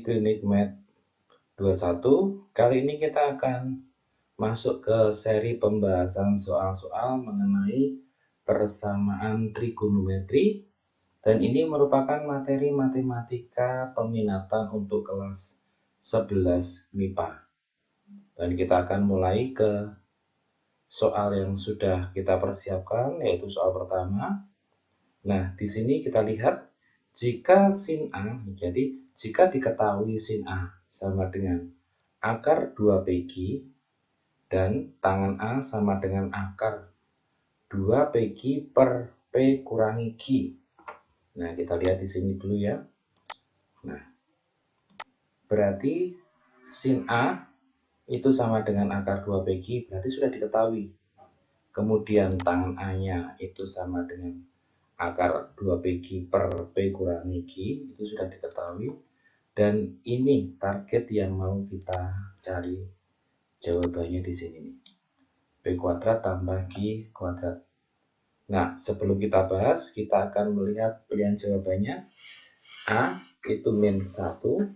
Klinik Med 21. Kali ini kita akan masuk ke seri pembahasan soal-soal mengenai persamaan trigonometri, dan ini merupakan materi matematika peminatan untuk kelas 11 MIPA. Dan kita akan mulai ke soal yang sudah kita persiapkan, yaitu soal pertama. Nah, di sini kita lihat jika sin A, jadi jika diketahui sin A sama dengan akar 2PQ dan tangan A sama dengan akar 2PQ per P kurangi Q. Nah, kita lihat di sini dulu ya. Nah, berarti sin A itu sama dengan akar 2PQ, berarti sudah diketahui. Kemudian tangan A-nya itu sama dengan akar 2PQ per P kurangi Q, itu sudah diketahui. Dan ini target yang mau kita cari jawabannya di sini nih. P kuadrat tambah Q kuadrat. Nah, sebelum kita bahas, kita akan melihat pilihan jawabannya. A itu min 1,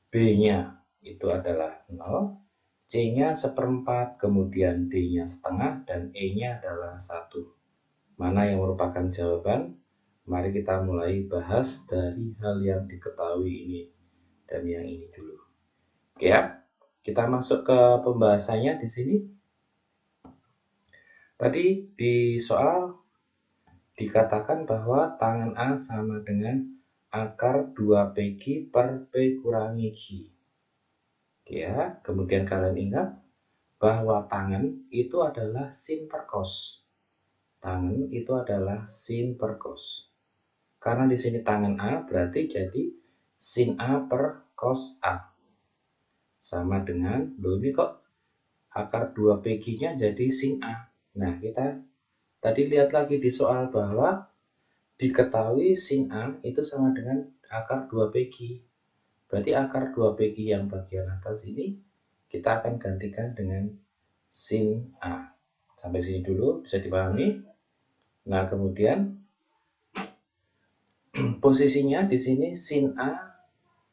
B-nya itu adalah 0, C-nya 1/4, kemudian D-nya setengah, dan E-nya adalah 1. Mana yang merupakan jawaban? Mari kita mulai bahas dari hal yang diketahui ini dan yang ini dulu. Oke ya, kita masuk ke pembahasannya di sini. Tadi di soal dikatakan bahwa tangan A sama dengan akar 2PQ per P kurangi Q. Oke ya, kemudian kalian ingat bahwa tangan itu adalah sin per cos. Tangan itu adalah sin per cos. Karena di sini tangan A berarti jadi sin A per cos A. Sama dengan, loh ini kok akar 2PQ-nya jadi sin A. Nah, kita tadi lihat lagi di soal bahwa diketahui sin A itu sama dengan akar 2PQ. Berarti akar 2PQ yang bagian atas ini kita akan gantikan dengan sin A. Sampai sini dulu bisa dipahami. Nah, kemudian posisinya di sini sin A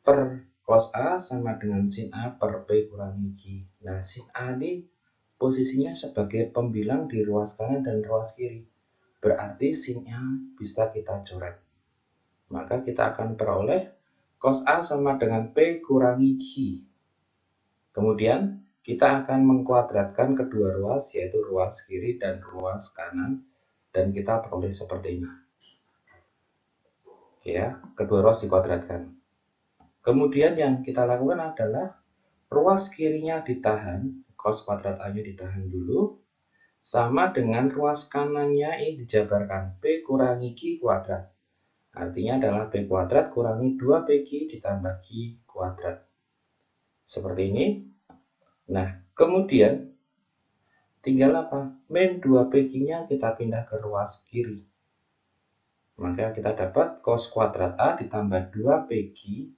per cos A sama dengan sin A per P kurangi Q. Nah, sin A ini posisinya sebagai pembilang di ruas kanan dan ruas kiri. Berarti sin A bisa kita coret. Maka kita akan peroleh cos A sama dengan P kurangi Q. Kemudian kita akan mengkuadratkan kedua ruas, yaitu ruas kiri dan ruas kanan. Dan kita peroleh seperti ini. Oke ya, kedua ruas dikuadratkan. Kemudian yang kita lakukan adalah ruas kirinya ditahan, cos kuadrat A-nya ditahan dulu, sama dengan ruas kanannya ini dijabarkan P kurangi Q kuadrat. Artinya adalah P kuadrat kurangi 2PQ ditambah Q kuadrat. Seperti ini. Nah, kemudian tinggal apa? Min 2PQ-nya kita pindah ke ruas kiri. Maka kita dapat cos kuadrat A ditambah 2PQ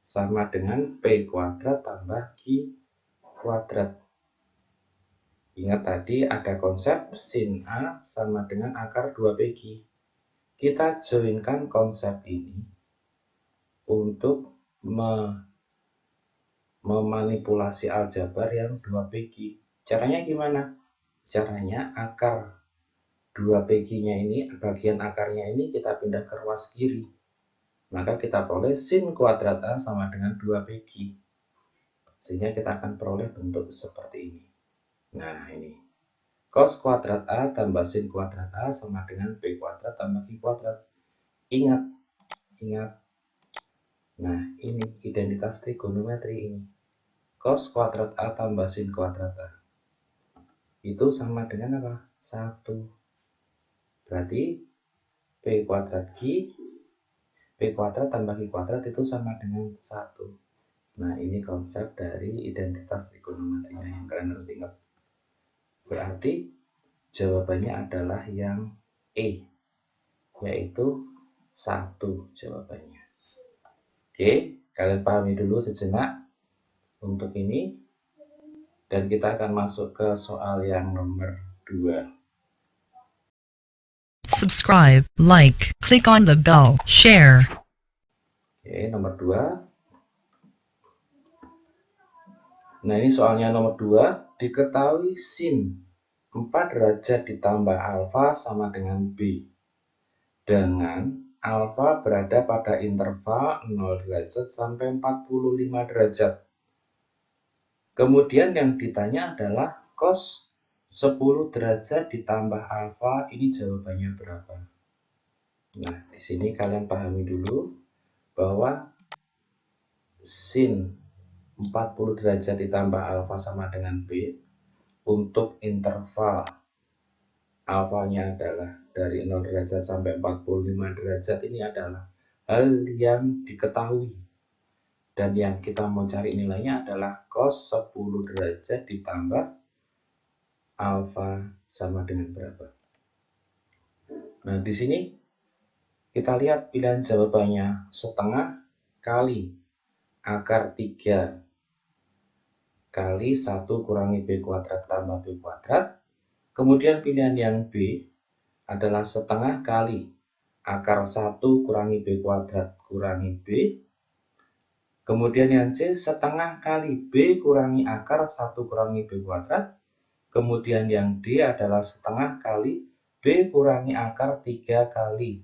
sama dengan P kuadrat tambah Q kuadrat. Ingat tadi ada konsep sin A sama dengan akar 2PQ. Kita joinkan konsep ini untuk memanipulasi aljabar yang 2PQ. Caranya gimana? Caranya akar 2PQ-nya ini, bagian akarnya ini kita pindah ke ruas kiri. Maka kita peroleh sin kuadrat A sama dengan 2PQ. Sehingga kita akan peroleh bentuk seperti ini. Nah, ini. Cos kuadrat A tambah sin kuadrat A sama dengan P kuadrat tambah Q kuadrat. Ingat. Nah, ini identitas trigonometri ini. Cos kuadrat A tambah sin kuadrat A. Itu sama dengan apa? 1. Berarti P kuadrat Q, P kuadrat tambah Q kuadrat itu sama dengan 1. Nah, ini konsep dari identitas trigonometrinya yang kalian harus ingat. Berarti jawabannya adalah yang E, yaitu 1 jawabannya. Oke, kalian pahami dulu sejenak untuk ini. Dan kita akan masuk ke soal yang nomor 2. Subscribe, like, click on the bell, share. Oke, nomor 2. Nah, ini soalnya nomor 2. Diketahui sin 4 derajat ditambah alfa sama dengan B. Dengan alfa berada pada interval 0 derajat sampai 45 derajat. Kemudian yang ditanya adalah cos 10 derajat ditambah alfa, ini jawabannya berapa? Nah, di sini kalian pahami dulu bahwa sin 40 derajat ditambah alfa sama dengan B untuk interval alfanya adalah dari 0 derajat sampai 45 derajat, ini adalah hal yang diketahui. Dan yang kita mau cari nilainya adalah cos 10 derajat ditambah alfa sama dengan berapa. Nah, di sini kita lihat pilihan jawabannya setengah kali akar 3 kali 1 kurangi B kuadrat tambah B kuadrat. Kemudian pilihan yang B adalah setengah kali akar 1 kurangi B kuadrat kurangi B. Kemudian yang C setengah kali B kurangi akar 1 kurangi B kuadrat. Kemudian yang D adalah setengah kali B kurangi akar 3 kali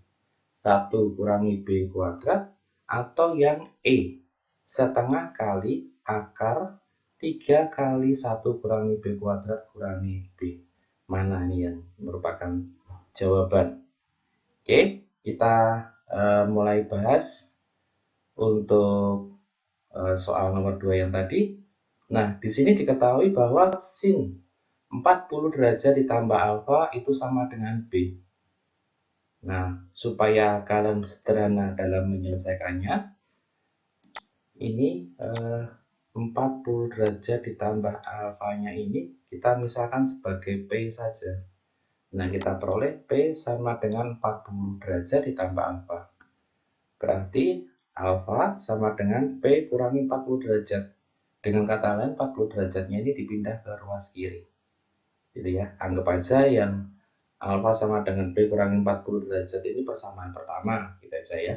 1 kurangi B kuadrat. Atau yang E setengah kali akar 3 kali 1 kurangi B kuadrat kurangi B. Mana ini yang merupakan jawaban? Oke, kita mulai bahas untuk soal nomor 2 yang tadi. Nah, di sini diketahui bahwa sin 40 derajat ditambah alfa itu sama dengan B. Nah, supaya kalian sederhana dalam menyelesaikannya, ini 40 derajat ditambah alfanya ini kita misalkan sebagai P saja. Nah, kita peroleh P sama dengan 40 derajat ditambah alfa. Berarti alfa sama dengan P kurangi 40 derajat. Dengan kata lain, 40 derajatnya ini dipindah ke ruas kiri. Gitu ya, anggap aja yang alfa sama dengan P kurangi 40 derajat ini persamaan pertama, gitu aja ya.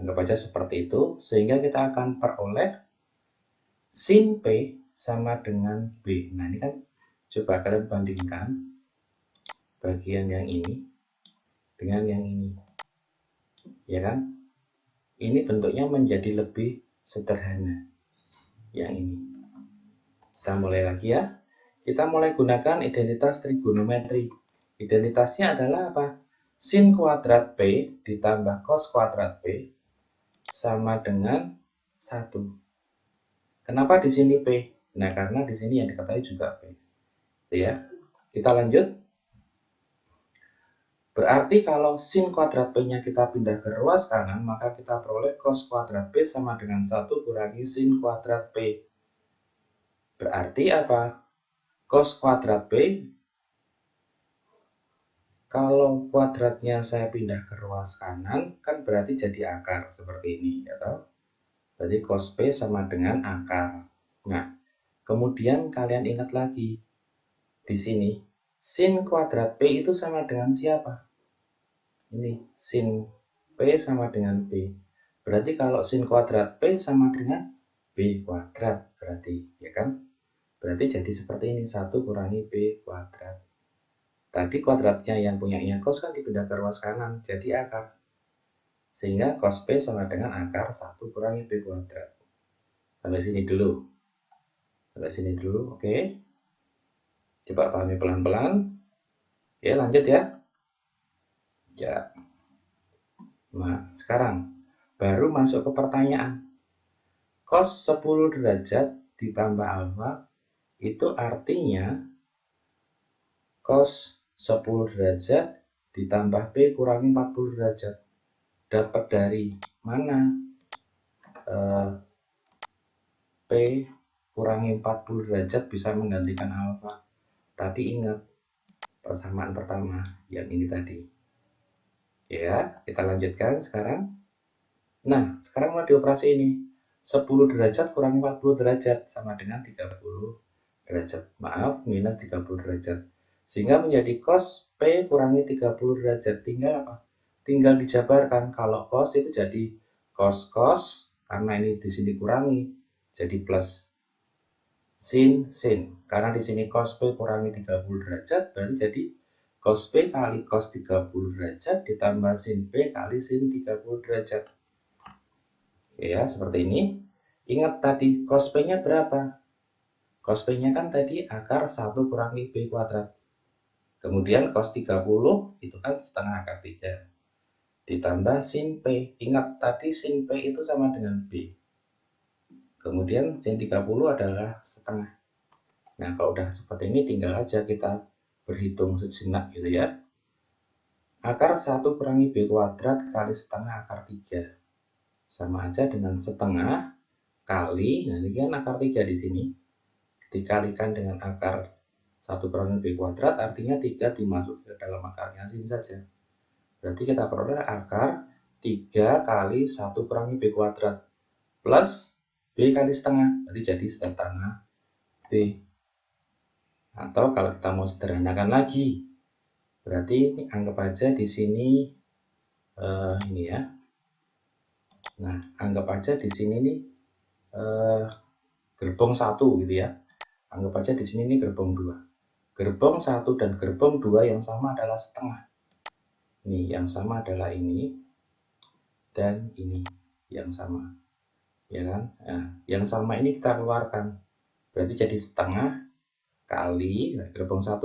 Anggap aja seperti itu, sehingga kita akan peroleh sin P sama dengan B. Nah, ini kan coba kalian bandingkan bagian yang ini dengan yang ini. Ya kan? Ini bentuknya menjadi lebih sederhana. Yang ini. Kita mulai lagi ya. Kita mulai gunakan identitas trigonometri. Identitasnya adalah apa? Sin kuadrat P ditambah cos kuadrat P sama dengan 1. Kenapa di sini P? Nah, karena di sini yang diketahui juga P. Ya. Kita lanjut. Berarti kalau sin kuadrat P-nya kita pindah ke ruas kanan, maka kita peroleh cos kuadrat P sama dengan 1 kurangi sin kuadrat P. Berarti apa? Cos kuadrat P, kalau kuadratnya saya pindah ke ruas kanan, kan berarti jadi akar seperti ini, ya toh? Berarti cos P sama dengan akar. Nah, kemudian kalian ingat lagi, di sini, sin kuadrat P itu sama dengan siapa? Ini, sin P sama dengan B. Berarti kalau sin kuadrat P sama dengan B kuadrat, berarti, ya kan? Berarti jadi seperti ini, 1 kurangi B kuadrat. Tadi kuadratnya yang punyanya cos kan dipindah ke ruas kanan, jadi akar. Sehingga cos P sama dengan akar 1 kurangi B kuadrat. Sampai sini dulu. Sampai sini dulu, oke. Coba pahami pelan-pelan. Ya, lanjut ya. Ya. Nah, sekarang baru masuk ke pertanyaan. Cos 10 derajat ditambah alfa itu artinya cos 10 derajat ditambah P kurangi 40 derajat. Dapat dari mana? P kurangi 40 derajat bisa menggantikan alfa. Tadi ingat persamaan pertama yang ini tadi. Ya, kita lanjutkan sekarang. Nah, sekarang mau dioperasi ini. 10 derajat kurangi 40 derajat sama dengan 30 derajat. Maaf, minus 30 derajat. Sehingga menjadi cos P kurangi 30 derajat. Tinggal apa? Tinggal dijabarkan. Kalau cos itu jadi cos-cos, karena ini di sini kurangi, jadi plus. sin. Karena di sini cos P kurangi 30 derajat, berarti jadi cos P kali cos 30 derajat ditambah sin P kali sin 30 derajat. Ya, seperti ini. Ingat tadi cos P-nya berapa? Cos P-nya kan tadi akar 1 kurangi B kuadrat. Kemudian cos 30 itu kan setengah akar 3. Ditambah sin P. Ingat tadi sin P itu sama dengan B. Kemudian sin 30 adalah setengah. Nah, kalau udah seperti ini tinggal aja kita berhitung sejenak gitu ya. Akar 1 kurangi B kuadrat kali setengah akar 3. Sama aja dengan setengah kali, nah ini kan akar 3 di sini. Dikalikan dengan akar 1 kurangi B kuadrat, artinya 3 dimasuk ke dalam akarnya sin saja. Berarti kita peroleh akar 3 kali 1 kurangi B kuadrat plus B kali setengah, berarti jadi setengah B. Atau kalau kita mau sederhanakan lagi, berarti ini anggap aja di sini ini ya. Nah, anggap aja di sini nih gerbong 1 gitu ya. Anggap aja di sini nih gerbong 2. Gerbong 1 dan gerbong 2 yang sama adalah setengah. Nih, yang sama adalah ini dan ini yang sama. Ya kan? Nah, yang sama ini kita keluarkan. Berarti jadi setengah kali gerbong 1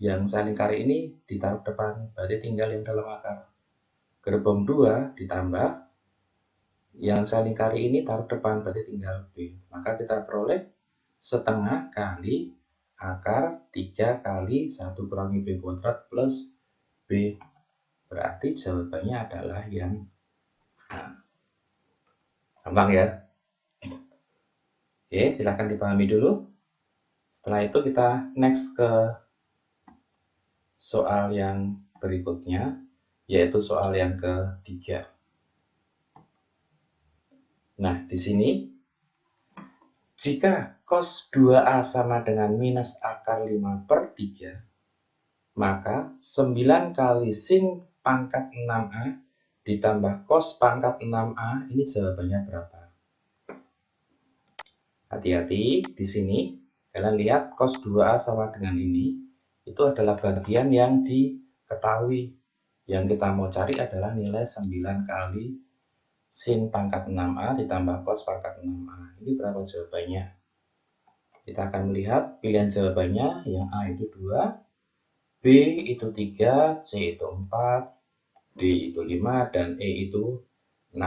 yang saling kari ini ditaruh depan. Berarti tinggal yang dalam akar. Gerbong 2 ditambah yang saling kari ini taruh depan, berarti tinggal B. Maka kita peroleh setengah kali akar 3 kali 1 kurangi B kuadrat plus B. Berarti jawabannya adalah yang A. Gampang ya? Oke, silahkan dipahami dulu. Setelah itu kita next ke soal yang berikutnya, yaitu soal yang ketiga. Nah, di sini jika cos 2A sama dengan minus akar 5 per 3, maka 9 kali sin pangkat 6A ditambah cos pangkat 6A, ini jawabannya berapa? Hati-hati, di sini kalian lihat cos 2A sama dengan ini, itu adalah bagian yang diketahui. Yang kita mau cari adalah nilai 9 kali sin pangkat 6A ditambah cos pangkat 6A. Ini berapa jawabannya? Kita akan melihat pilihan jawabannya, yang A itu 2, B itu 3, C itu 4, D itu 5, dan E itu 6.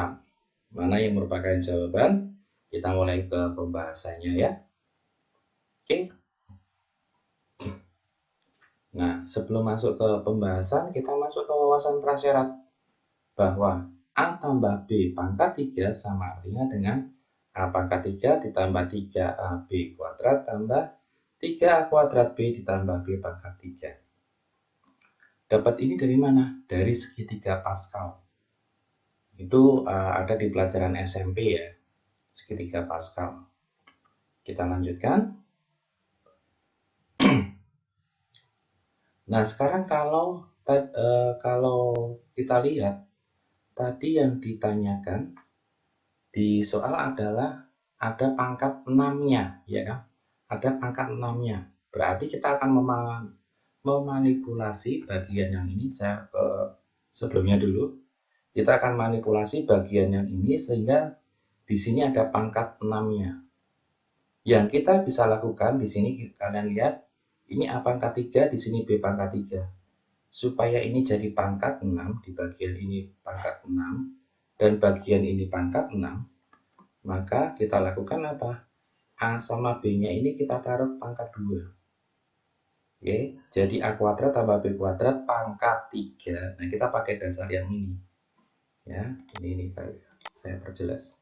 Mana yang merupakan jawaban? Kita mulai ke pembahasannya ya. Oke. Nah, sebelum masuk ke pembahasan, kita masuk ke wawasan prasyarat bahwa A tambah B pangkat 3 sama artinya dengan A pangkat 3 ditambah 3AB kuadrat tambah 3A kuadrat B ditambah B pangkat 3. Dapat ini dari mana? Dari segitiga Pascal. Itu ada di pelajaran SMP ya, segitiga Pascal. Kita lanjutkan. Nah, sekarang kalau kita lihat tadi yang ditanyakan di soal adalah ada pangkat 6-nya, ya kan? Ada pangkat 6-nya. Berarti kita akan memanipulasi bagian yang ini. Saya sebelumnya dulu. Kita akan manipulasi bagian yang ini sehingga di sini ada pangkat 6-nya. Yang kita bisa lakukan di sini, kalian lihat, ini A pangkat 3, di sini B pangkat 3. Supaya ini jadi pangkat 6, di bagian ini pangkat 6, dan bagian ini pangkat 6, maka kita lakukan apa? A sama B-nya ini kita taruh pangkat 2. Oke, jadi A kuadrat tambah B kuadrat pangkat 3. Nah, kita pakai dasar yang ini. Ya, ini saya perjelas.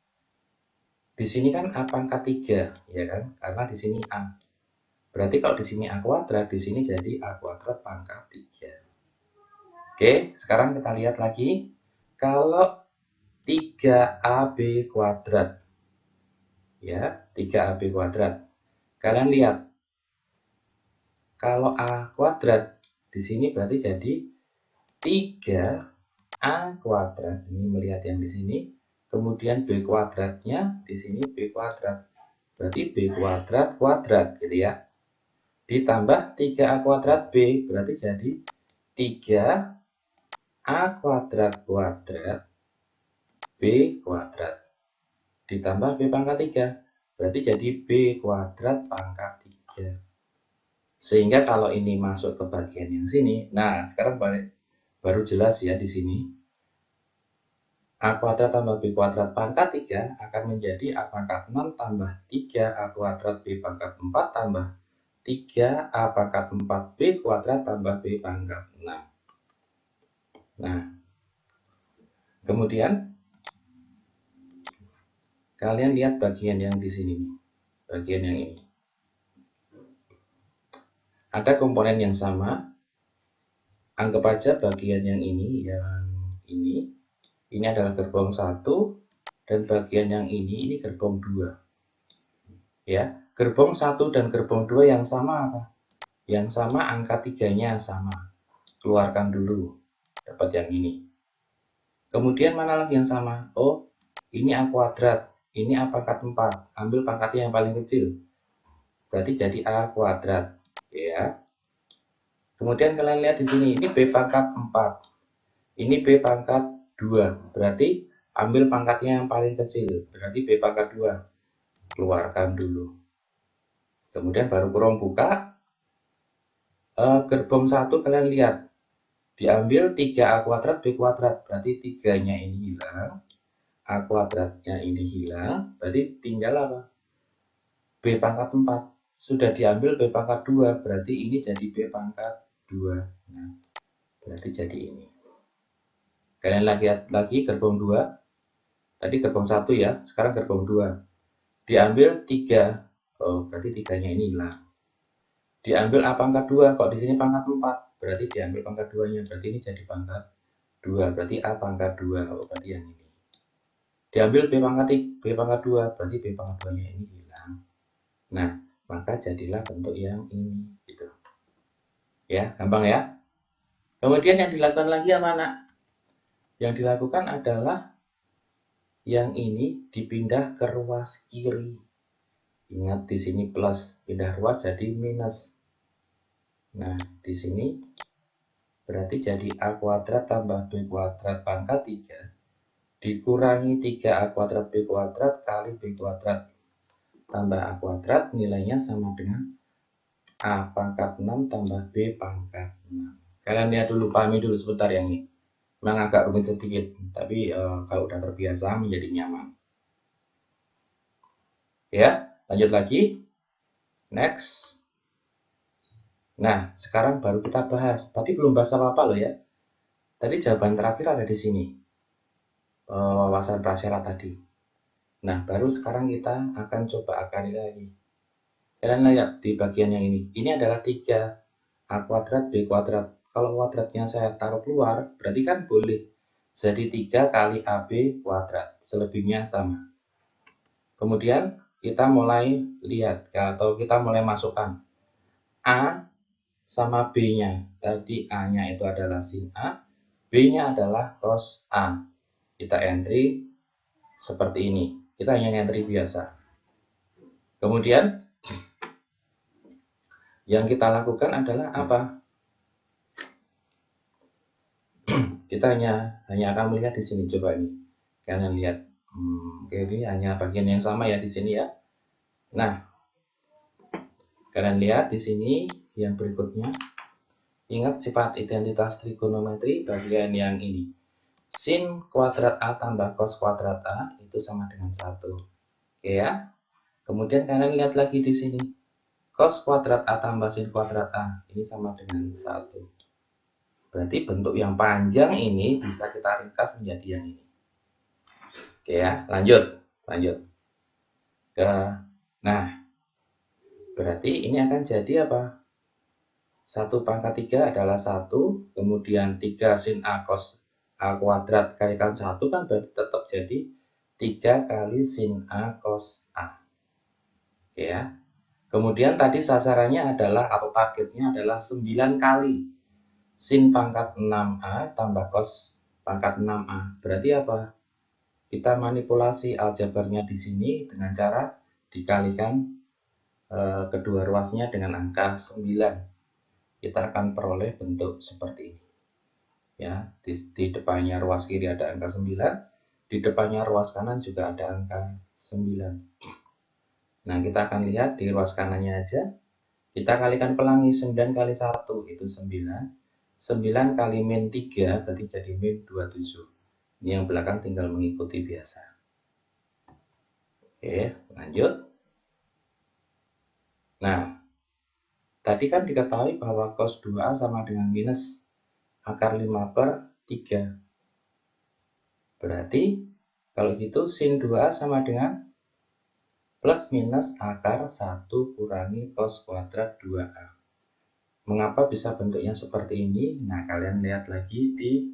Di sini kan A pangkat 3, ya kan? Karena di sini A. Berarti kalau di sini A kuadrat, di sini jadi A kuadrat pangkat 3. Oke, sekarang kita lihat lagi. Kalau 3AB kuadrat, ya, 3AB kuadrat. Kalian lihat, kalau A kuadrat, di sini berarti jadi 3A kuadrat. Ini melihat yang di sini. Kemudian B kuadratnya, di sini B kuadrat. berarti B kuadrat kuadrat gitu ya. Ditambah 3A kuadrat B, berarti jadi 3A kuadrat kuadrat B kuadrat. Ditambah B pangkat 3, berarti jadi B kuadrat pangkat 3. Sehingga kalau ini masuk ke bagian yang sini, nah sekarang baru jelas ya di sini. A kuadrat tambah B kuadrat pangkat 3 akan menjadi A pangkat 6 tambah 3A kuadrat B pangkat 4 tambah 3A pangkat 4 B kuadrat tambah B pangkat 6. Nah, kemudian kalian lihat bagian yang di sini nih. Bagian yang ini. Ada komponen yang sama. Anggap aja bagian yang ini adalah gerbong 1 dan bagian yang ini gerbong 2. Ya, gerbong 1 dan gerbong 2 yang sama apa? Yang sama angka 3-nya sama. Keluarkan dulu, dapat yang ini. Kemudian mana lagi yang sama? Oh, ini A kuadrat, ini A pangkat 4. Ambil pangkatnya yang paling kecil. Berarti jadi A kuadrat, ya. Kemudian kalian lihat di sini, ini B pangkat 4. Ini B pangkat 2. Berarti ambil pangkatnya yang paling kecil. Berarti B pangkat 2. Keluarkan dulu. Kemudian baru kurung buka. Gerbong 1 kalian lihat. Diambil 3A kuadrat B kuadrat. Berarti 3-nya ini hilang. A kuadratnya ini hilang. Berarti tinggal apa? B pangkat 4. Sudah diambil B pangkat 2. Berarti ini jadi B pangkat 2. Nah, berarti jadi ini. Kalian lihat lagi gerbong 2. Tadi gerbong 1 ya. Sekarang gerbong 2. Diambil 3. Oh, berarti 3-nya ini hilang. Diambil A pangkat 2. Kok di sini pangkat 4? Berarti diambil pangkat 2-nya. Berarti ini jadi pangkat 2. Berarti A pangkat 2. Oh, berarti yang ini. Diambil B pangkat 2. Berarti B pangkat 2-nya ini hilang. Nah, maka jadilah bentuk yang ini gitu. Ya, gampang ya. Kemudian yang dilakukan lagi apa, Nak? Yang dilakukan adalah yang ini dipindah ke ruas kiri. Ingat di sini plus, pindah ruas jadi minus. Nah, di sini berarti jadi A kuadrat tambah B kuadrat pangkat 3 dikurangi 3A kuadrat B kuadrat kali B kuadrat tambah A kuadrat, nilainya sama dengan A pangkat 6 tambah B pangkat 6. Kalian lihat dulu, pahami dulu sebentar yang ini. Memang agak rumit sedikit, tapi kalau udah terbiasa menjadi nyaman. Ya, lanjut lagi. Next. Nah, sekarang baru kita bahas. Tadi belum bahas apa-apa loh ya. Tadi jawaban terakhir ada di sini. Wawasan prasyarat tadi. Nah, baru sekarang kita akan coba akali lagi. Kalian lihat di bagian yang ini. Ini adalah 3A kuadrat B kuadrat. Kalau kuadratnya saya taruh keluar, berarti kan boleh. Jadi 3 kali AB kuadrat. Selebihnya sama. Kemudian kita mulai lihat atau kita mulai masukkan A sama B-nya. Tadi A-nya itu adalah sin A, B-nya adalah cos A. Kita entry seperti ini. Kita hanya entry biasa. Kemudian yang kita lakukan adalah apa? Kita hanya akan melihat di sini. Coba ini. Kalian lihat. Ini hanya bagian yang sama ya di sini ya. Nah, kalian lihat di sini yang berikutnya. Ingat sifat identitas trigonometri bagian yang ini. Sin kuadrat A tambah cos kuadrat A itu sama dengan 1. Oke ya. Kemudian kalian lihat lagi di sini. Cos kuadrat A tambah sin kuadrat A ini sama dengan 1. Berarti bentuk yang panjang ini bisa kita ringkas menjadi yang ini. Oke ya, lanjut. Nah, berarti ini akan jadi apa? 1 pangkat 3 adalah 1, kemudian 3 sin A cos A kuadrat kalikan 1 kan berarti tetap jadi 3 kali sin A cos A. Oke ya. Kemudian tadi sasarannya adalah atau targetnya adalah 9 kali sin pangkat 6A tambah cos pangkat 6A. Berarti apa? Kita manipulasi aljabarnya di sini dengan cara dikalikan kedua ruasnya dengan angka 9. Kita akan peroleh bentuk seperti ini. Ya, di depannya ruas kiri ada angka 9, di depannya ruas kanan juga ada angka 9. Nah, kita akan lihat di ruas kanannya aja. Kita kalikan pelangi 9 kali 1 itu 9. 9 kali min 3 berarti jadi min 27. Ini yang belakang tinggal mengikuti biasa. Oke, lanjut. Nah, tadi kan diketahui bahwa cos 2A sama dengan minus akar 5/3. Berarti kalau gitu sin 2A sama dengan plus minus akar 1 kurangi cos kuadrat 2A. Mengapa bisa bentuknya seperti ini? Nah, kalian lihat lagi di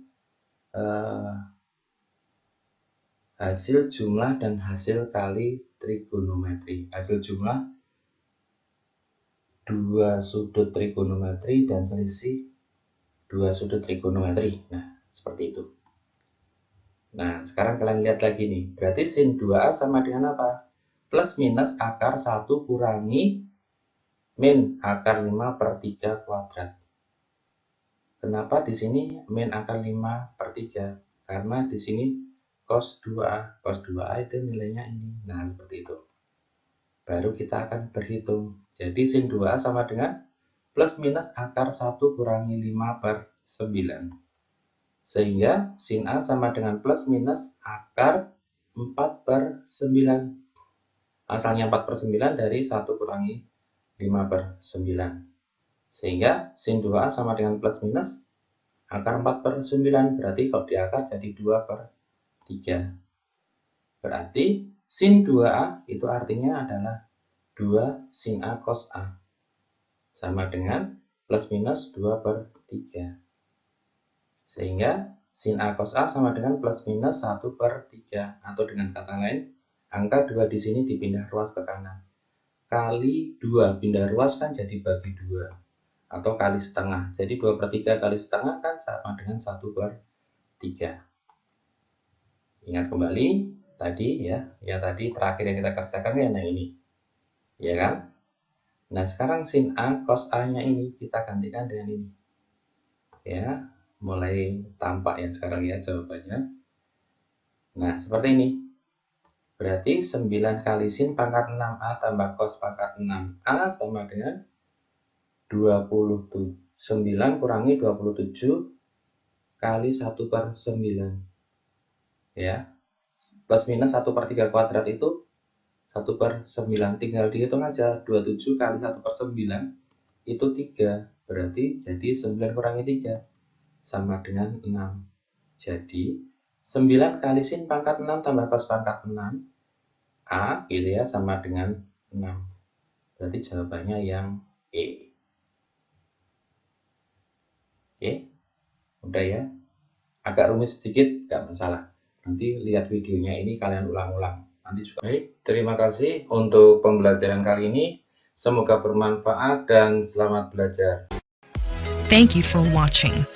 hasil jumlah dan hasil kali trigonometri. Hasil jumlah 2 sudut trigonometri dan selisih 2 sudut trigonometri. Nah, seperti itu. Nah, sekarang kalian lihat lagi nih. Berarti sin 2A sama dengan apa? Plus minus akar 1 kurangi min akar 5/3 kuadrat. Kenapa di sini min akar 5/3? Karena di sini cos 2A. Cos 2A itu nilainya ini. Nah, seperti itu. Baru kita akan berhitung. Jadi sin 2A sama dengan plus minus akar 1 kurangi 5/9. Sehingga sin A sama dengan plus minus akar 4/9. Asalnya 4/9 dari 1 kurangi 5/9. Sehingga sin 2A sama dengan plus minus akar 4/9. Berarti kalau diakar jadi 2/3. Berarti sin 2A itu artinya adalah 2 sin A cos A. Sama dengan plus minus 2/3. Sehingga sin A cos A sama dengan plus minus 1/3. Atau dengan kata lain, angka 2 di sini dipindah ruas ke kanan. Kali 2 pindah ruas kan jadi bagi 2. Atau kali setengah. Jadi 2/3 kali setengah kan sama dengan 1/3. Ingat kembali tadi ya. Ya tadi terakhir yang kita kerjakan ya nah ini. Ya kan? Nah, sekarang sin A cos A-nya ini kita gantikan dengan ini. Ya. Mulai tampak ya sekarang ya jawabannya. Nah, seperti ini. Berarti 9 kali sin pangkat 6A tambah cos pangkat 6A sama dengan 29 kurangi 27 kali 1/9. Ya. Plus minus 1/3 kuadrat itu 1/9. Tinggal dihitung aja. 27 kali 1/9 itu 3. Berarti jadi 9 kurangi 3. Sama dengan 6. Jadi 9 kali sin pangkat 6 tambah cos pangkat 6 A gitu ya sama dengan 6. Berarti jawabannya yang E. Oke, udah ya. Agak rumit sedikit, gak masalah. Nanti lihat videonya ini kalian ulang-ulang. Nanti juga. Baik, terima kasih untuk pembelajaran kali ini. Semoga bermanfaat dan selamat belajar. Thank you for watching.